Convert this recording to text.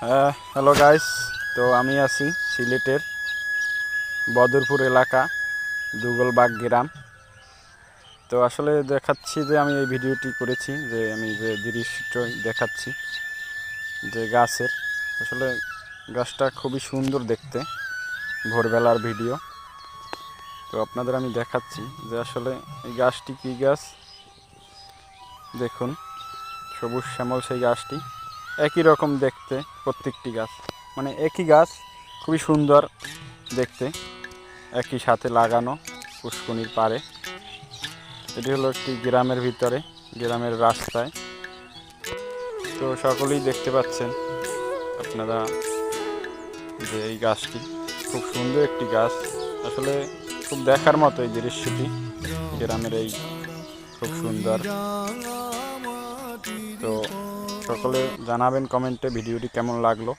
Hello guys, তো আমি আছি সিলেটের বদরপুর এলাকা দুগলবাগ গ্রাম। তো আসলে দেখাচ্ছি যে আমি এই ভিডিওটি করেছি, যে আমি যে দৃশ্য দেখাচ্ছি যে গাছের, আসলে গাছটা খুবই সুন্দর দেখতে, ভোরবেলার ভিডিও। তো আপনাদের আমি দেখাচ্ছি যে আসলে এই গাছটি কী গাছ। দেখুন, সবুজ শ্যামল সেই গাছটি, একই রকম দেখতে প্রত্যেকটি গাছ, মানে একই গাছ, খুবই সুন্দর দেখতে, একই সাথে লাগানো পুষ্কনির পাড়ে। এটি হলো একটি গ্রামের ভিতরে, গ্রামের রাস্তায়। তো সকলেই দেখতে পাচ্ছেন আপনারা যে এই গাছটি খুব সুন্দর একটি গাছ, আসলে খুব দেখার মতো এই দৃশ্যটি, গ্রামের এই খুব সুন্দর। তো সকলে জানাবেন কমেন্টে ভিডিওটি কেমন লাগলো।